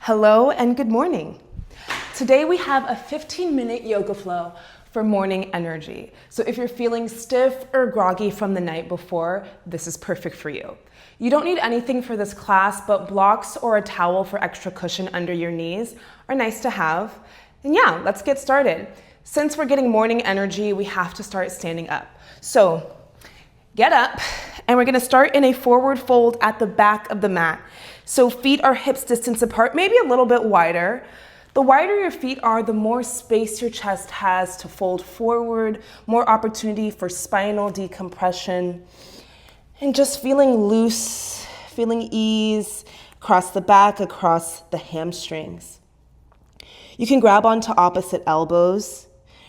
Hello and good morning. Today we have a 15-minute yoga flow for morning energy. So if you're feeling stiff or groggy from the night before, this is perfect for you. You don't need anything for this class, but blocks or a towel for extra cushion under your knees are nice to have. And yeah, let's get started. Since we're getting morning energy, we have to start standing up. So get up, and we're gonna start in a forward fold at the back of the mat. So feet are hips distance apart, maybe a little bit wider. The wider your feet are, the more space your chest has to fold forward, more opportunity for spinal decompression, and just feeling loose, feeling ease across the back, across the hamstrings. You can grab onto opposite elbows,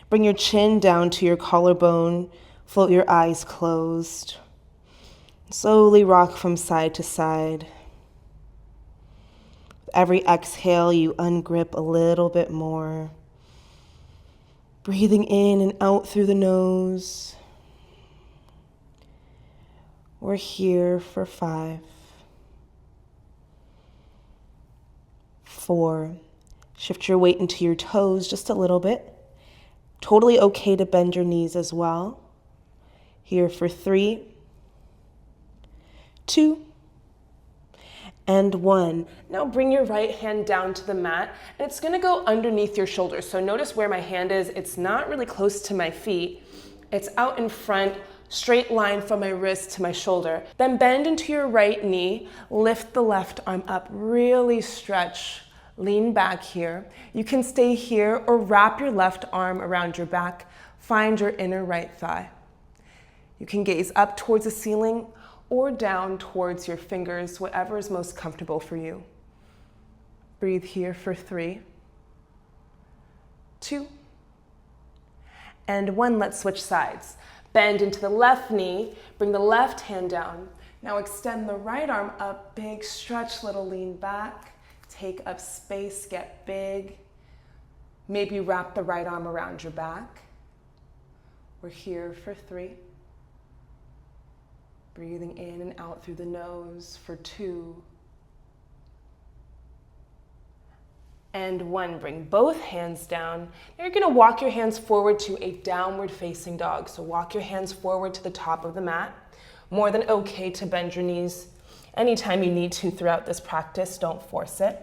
bring your chin down to your collarbone, float your eyes closed. Slowly rock from side to side. Every exhale, you ungrip a little bit more. Breathing in and out through the nose. We're here for 5, 4. Shift your weight into your toes just a little bit. Totally okay to bend your knees as well. Here for 3, 2, and 1. Now bring your right hand down to the mat, and it's gonna go underneath your shoulders. So notice where my hand is. It's not really close to my feet. It's out in front, straight line from my wrist to my shoulder. Then bend into your right knee, lift the left arm up, really stretch, lean back here. You can stay here or wrap your left arm around your back, find your inner right thigh. You can gaze up towards the ceiling or down towards your fingers, whatever is most comfortable for you. Breathe here for 3, 2, and 1. Let's switch sides. Bend into the left knee, bring the left hand down. Now extend the right arm up, big stretch, little lean back. Take up space, get big. Maybe wrap the right arm around your back. We're here for 3. Breathing in and out through the nose for 2. And 1. Bring both hands down. Now you're gonna walk your hands forward to a downward facing dog. So walk your hands forward to the top of the mat. More than okay to bend your knees anytime you need to throughout this practice. Don't force it.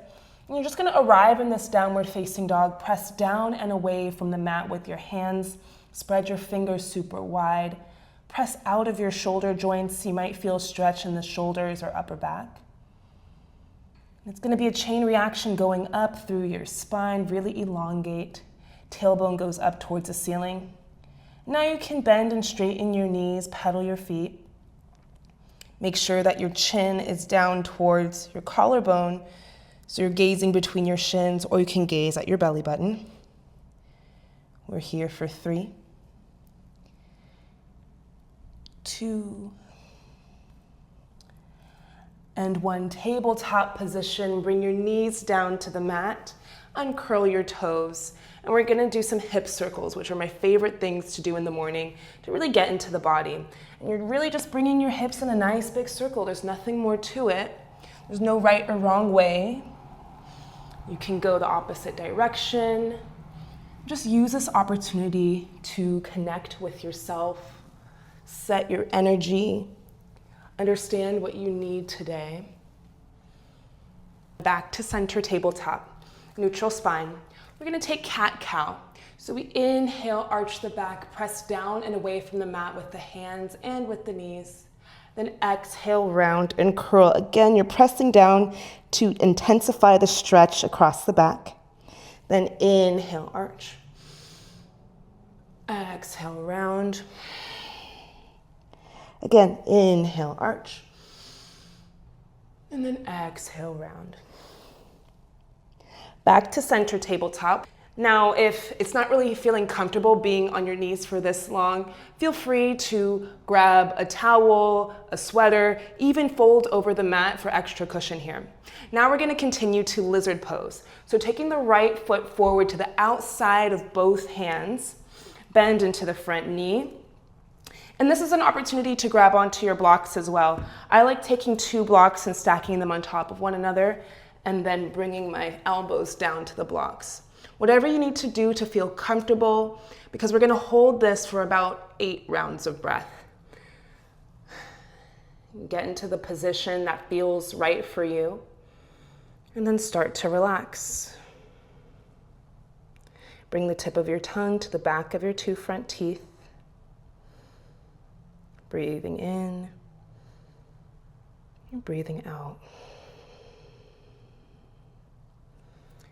And you're just gonna arrive in this downward facing dog. Press down and away from the mat with your hands. Spread your fingers super wide. Press out of your shoulder joints. You might feel stretch in the shoulders or upper back. It's going to be a chain reaction going up through your spine. Really elongate. Tailbone goes up towards the ceiling. Now you can bend and straighten your knees, pedal your feet. Make sure that your chin is down towards your collarbone, so you're gazing between your shins, or you can gaze at your belly button. We're here for 3, 2, and 1. Tabletop position. Bring your knees down to the mat, uncurl your toes, and we're gonna do some hip circles, which are my favorite things to do in the morning to really get into the body. And you're really just bringing your hips in a nice big circle. There's nothing more to it. There's no right or wrong way. You can go the opposite direction. Just use this opportunity to connect with yourself, set your energy, understand what you need today. Back to center tabletop, neutral spine. We're gonna take cat-cow. So we inhale, arch the back, press down and away from the mat with the hands and with the knees. Then exhale, round and curl. Again, you're pressing down to intensify the stretch across the back. Then inhale, arch. Exhale, round. Again, inhale, arch. And then exhale, round. Back to center tabletop. Now, if it's not really feeling comfortable being on your knees for this long, feel free to grab a towel, a sweater, even fold over the mat for extra cushion here. Now we're gonna continue to lizard pose. So taking the right foot forward to the outside of both hands, bend into the front knee. And this is an opportunity to grab onto your blocks as well. I like taking 2 blocks and stacking them on top of one another and then bringing my elbows down to the blocks. Whatever you need to do to feel comfortable, because we're gonna hold this for about 8 rounds of breath. Get into the position that feels right for you, and then start to relax. Bring the tip of your tongue to the back of your 2 front teeth. Breathing in and breathing out.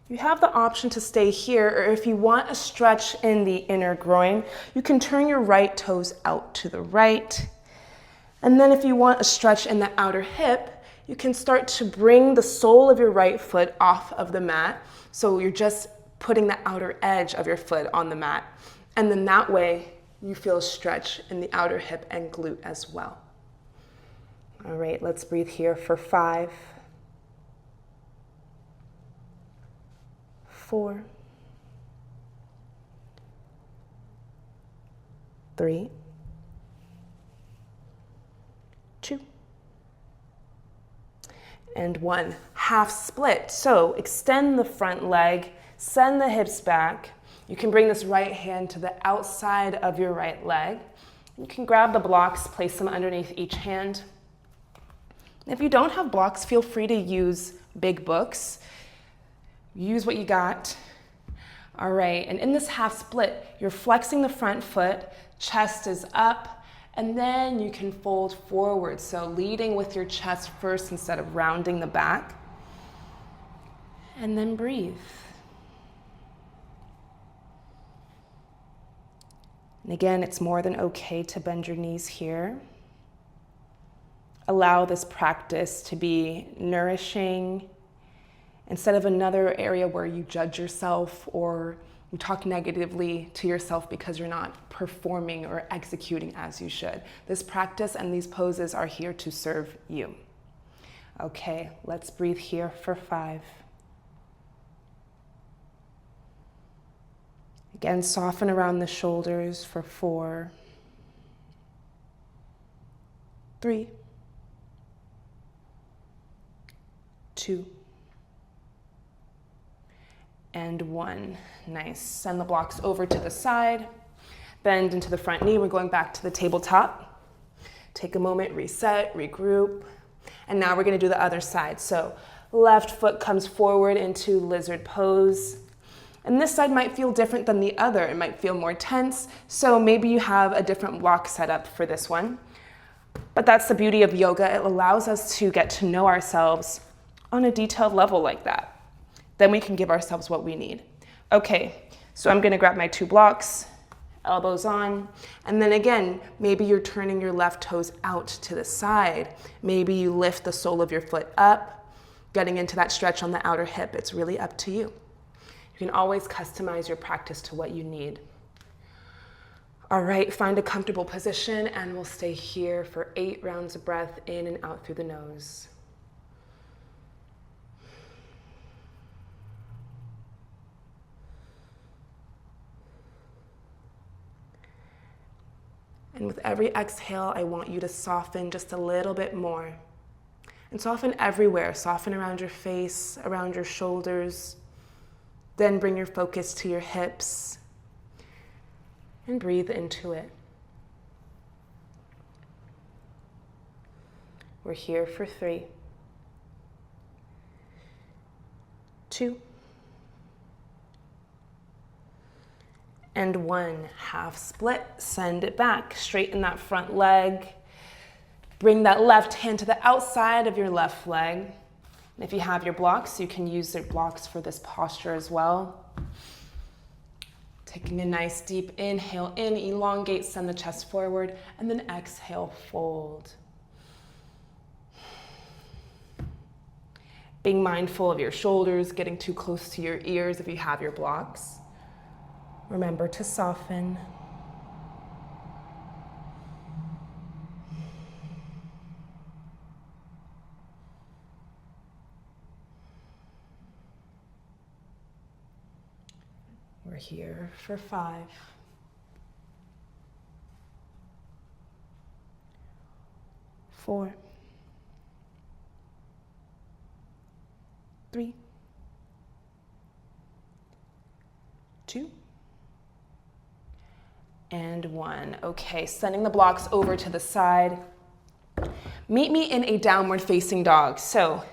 You have the option to stay here, or if you want a stretch in the inner groin, you can turn your right toes out to the right. And then if you want a stretch in the outer hip, you can start to bring the sole of your right foot off of the mat. So you're just putting the outer edge of your foot on the mat. And then that way you feel a stretch in the outer hip and glute as well. All right, let's breathe here for 5, 4, 3, 2, and 1. Half split. So extend the front leg, send the hips back. You can bring this right hand to the outside of your right leg. You can grab the blocks, place them underneath each hand. If you don't have blocks, feel free to use big books. Use what you got. All right, and in this half split, you're flexing the front foot, chest is up, and then you can fold forward. So leading with your chest first instead of rounding the back. And then breathe. And again, it's more than okay to bend your knees here. Allow this practice to be nourishing instead of another area where you judge yourself or you talk negatively to yourself because you're not performing or executing as you should. This practice and these poses are here to serve you. Okay, let's breathe here for 5. Again, soften around the shoulders for 4, 3, 2, and 1. Nice. Send the blocks over to the side. Bend into the front knee. We're going back to the tabletop. Take a moment, reset, regroup. And now we're going to do the other side. So left foot comes forward into lizard pose. And this side might feel different than the other. It might feel more tense. So maybe you have a different block set up for this one. But that's the beauty of yoga. It allows us to get to know ourselves on a detailed level like that. Then we can give ourselves what we need. Okay, so I'm gonna grab my 2 blocks, elbows on, and then again, maybe you're turning your left toes out to the side. Maybe you lift the sole of your foot up, getting into that stretch on the outer hip. It's really up to you. You can always customize your practice to what you need. All right, find a comfortable position and we'll stay here for 8 rounds of breath in and out through the nose. And with every exhale, I want you to soften just a little bit more. And soften everywhere. Soften around your face, around your shoulders. Then bring your focus to your hips. And breathe into it. We're here for 3, 2, and 1. Half split, send it back, straighten that front leg. Bring that left hand to the outside of your left leg. And if you have your blocks, you can use your blocks for this posture as well. Taking a nice deep inhale in, elongate, send the chest forward, and then exhale, fold. Being mindful of your shoulders, getting too close to your ears if you have your blocks. Remember to soften. We're here for 5, 4, 3, 2, and 1. Okay, sending the blocks over to the side. Meet me in a downward facing dog. So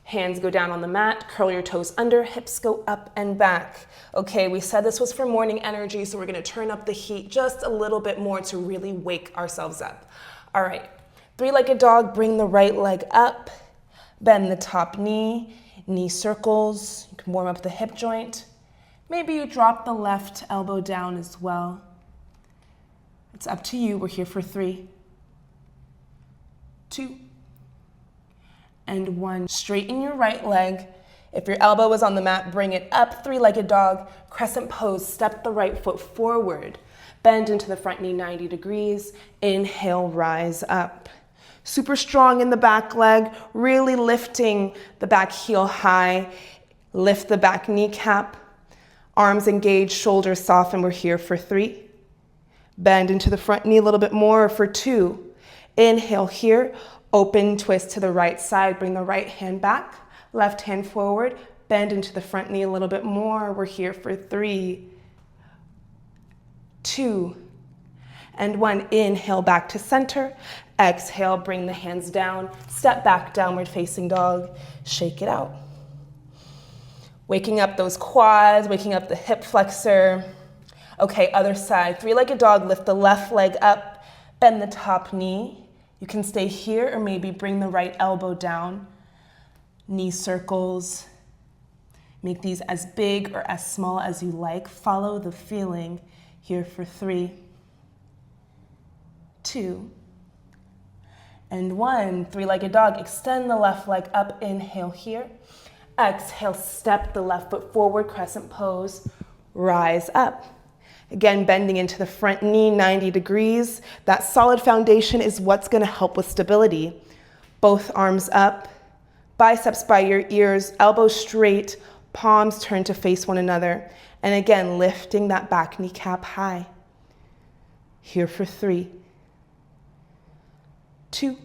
hands go down on the mat, curl your toes under, hips go up and back. Okay, we said this was for morning energy, so we're gonna turn up the heat just a little bit more to really wake ourselves up. All right, three-legged dog, bring the right leg up, bend the top knee, knee circles. You can warm up the hip joint. Maybe you drop the left elbow down as well. It's up to you. We're here for 3, 2, and 1. Straighten your right leg. If your elbow is on the mat, bring it up, three-legged dog, crescent pose, step the right foot forward. Bend into the front knee 90 degrees. Inhale, rise up. Super strong in the back leg, really lifting the back heel high. Lift the back kneecap. Arms engaged, shoulders soften. We're here for 3. Bend into the front knee a little bit more for 2. Inhale here. Open twist to the right side, bring the right hand back, left hand forward, bend into the front knee a little bit more. We're here for 3, 2, and 1. Inhale back to center. Exhale, bring the hands down, step back, downward facing dog, shake it out. Waking up those quads, waking up the hip flexor. Okay, other side, three-legged dog, lift the left leg up, bend the top knee. You can stay here or maybe bring the right elbow down. Knee circles. Make these as big or as small as you like. Follow the feeling. Here for 3, 2, and 1. Three-legged dog. Extend the left leg up. Inhale here. Exhale, step the left foot forward. Crescent pose. Rise up. Again, bending into the front knee 90 degrees. That solid foundation is what's going to help with stability. Both arms up, biceps by your ears, elbows straight, palms turn to face one another. And again, lifting that back kneecap high. Here for 3, 2,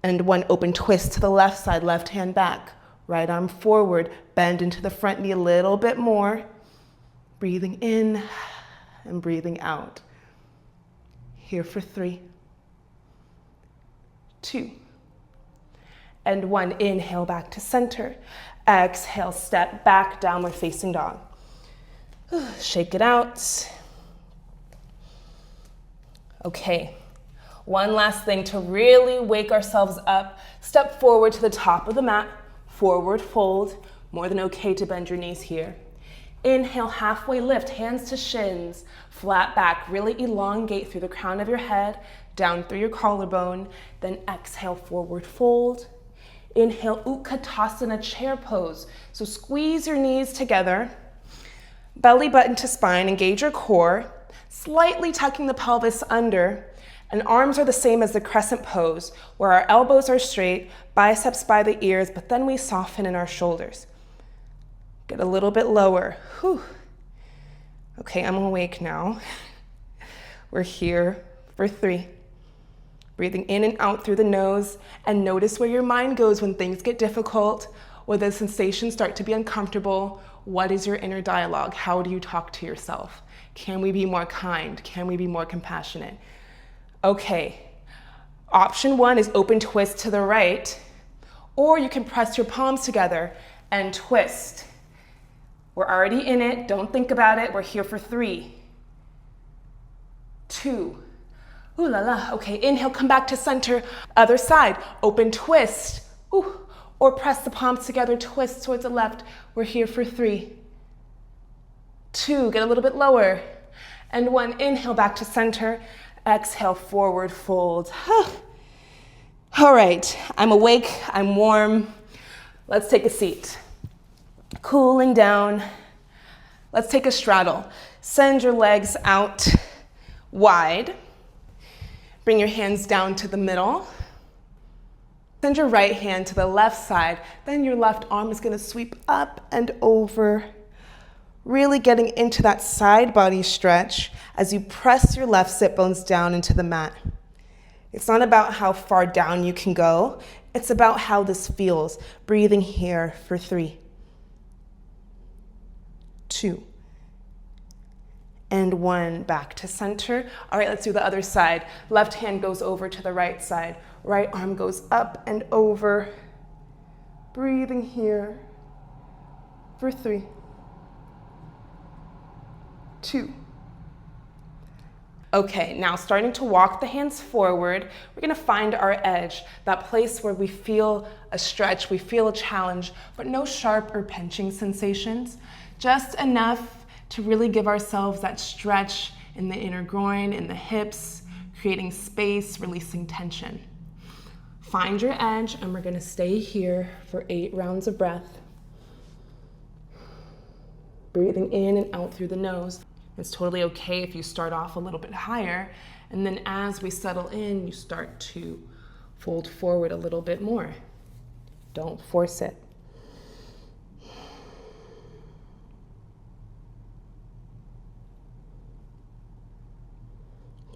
and 1. Open twist to the left side, left hand back, right arm forward, bend into the front knee a little bit more. Breathing in and breathing out. Here for 3, 2, and 1. Inhale back to center. Exhale, step back, downward facing dog. Shake it out. Okay, one last thing to really wake ourselves up. Step forward to the top of the mat, forward fold. More than okay to bend your knees here. Inhale, halfway lift, hands to shins, flat back, really elongate through the crown of your head, down through your collarbone, then exhale, forward fold. Inhale, Utkatasana, chair pose. So squeeze your knees together, belly button to spine, engage your core, slightly tucking the pelvis under, and arms are the same as the crescent pose, where our elbows are straight, biceps by the ears, but then we soften in our shoulders. Get a little bit lower. Whew. Okay, I'm awake now. We're here for 3. Breathing in and out through the nose, and notice where your mind goes when things get difficult, where the sensations start to be uncomfortable. What is your inner dialogue? How do you talk to yourself? Can we be more kind? Can we be more compassionate? Okay, option 1 is open twist to the right, or you can press your palms together and twist. We're already in it. Don't think about it. We're here for 3, 2. Ooh la la. Okay, inhale, come back to center. Other side, open twist. Ooh. Or press the palms together, twist towards the left. We're here for 3, 2. Get a little bit lower. And 1, inhale back to center. Exhale, forward fold. All right, I'm awake, I'm warm. Let's take a seat. Cooling down. Let's take a straddle. Send your legs out wide. Bring your hands down to the middle. Send your right hand to the left side. Then your left arm is going to sweep up and over. Really getting into that side body stretch as you press your left sit bones down into the mat. It's not about how far down you can go. It's about how this feels. Breathing here for 3, 2, and 1. Back to center. All right, let's do the other side. Left hand goes over to the right side. Right arm goes up and over. Breathing here for 3, 2. Okay, now starting to walk the hands forward, we're gonna find our edge, that place where we feel a stretch, we feel a challenge, but no sharp or pinching sensations, just enough to really give ourselves that stretch in the inner groin, in the hips, creating space, releasing tension. Find your edge, and we're gonna stay here for 8 rounds of breath. Breathing in and out through the nose. It's totally okay if you start off a little bit higher, and then as we settle in, you start to fold forward a little bit more. Don't force it.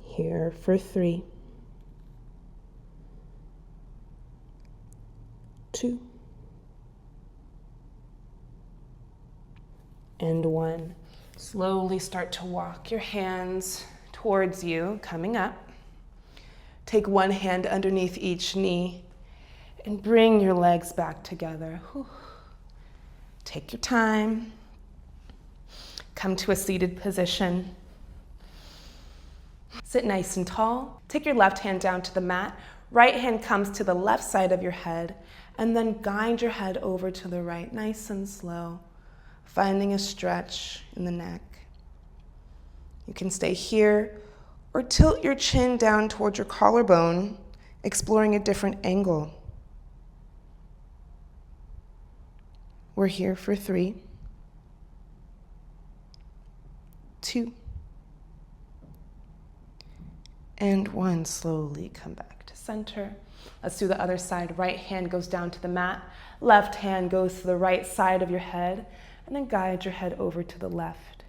Here for 3, 2, and 1. Slowly start to walk your hands towards you, coming up. Take one hand underneath each knee and bring your legs back together. Whew. Take your time. Come to a seated position. Sit nice and tall. Take your left hand down to the mat. Right hand comes to the left side of your head, and then guide your head over to the right, nice and slow, finding a stretch in the neck. You can stay here or tilt your chin down towards your collarbone, exploring a different angle. We're here for 3, 2, and 1. Slowly come back to center. Let's do the other side. Right hand goes down to the mat. Left hand goes to the right side of your head, and then guide your head over to the left.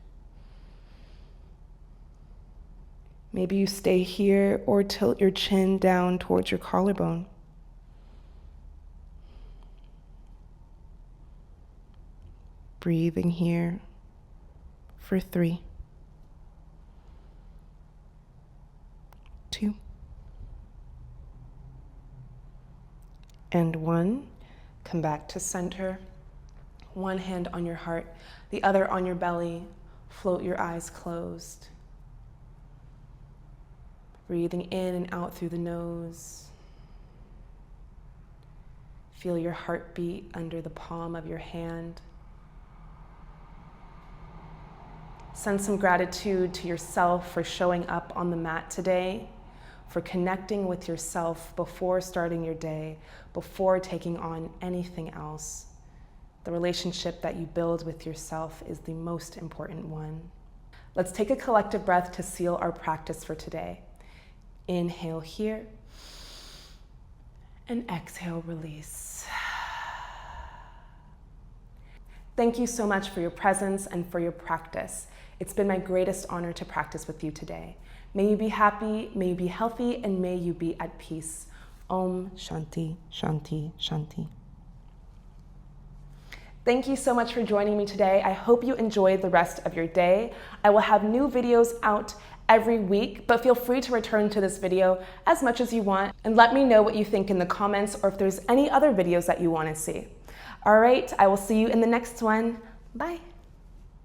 Maybe you stay here or tilt your chin down towards your collarbone. Breathing here for 3, 2, and 1. Come back to center. One hand on your heart, the other on your belly. Float your eyes closed. Breathing in and out through the nose. Feel your heartbeat under the palm of your hand. Send some gratitude to yourself for showing up on the mat today, for connecting with yourself before starting your day, before taking on anything else. The relationship that you build with yourself is the most important one. Let's take a collective breath to seal our practice for today. Inhale here, and exhale, release. Thank you so much for your presence and for your practice. It's been my greatest honor to practice with you today. May you be happy, may you be healthy, and may you be at peace. Om Shanti, Shanti, Shanti. Thank you so much for joining me today. I hope you enjoyed the rest of your day. I will have new videos out every week, but feel free to return to this video as much as you want and let me know what you think in the comments or if there's any other videos that you want to see. All right, I will see you in the next one. Bye.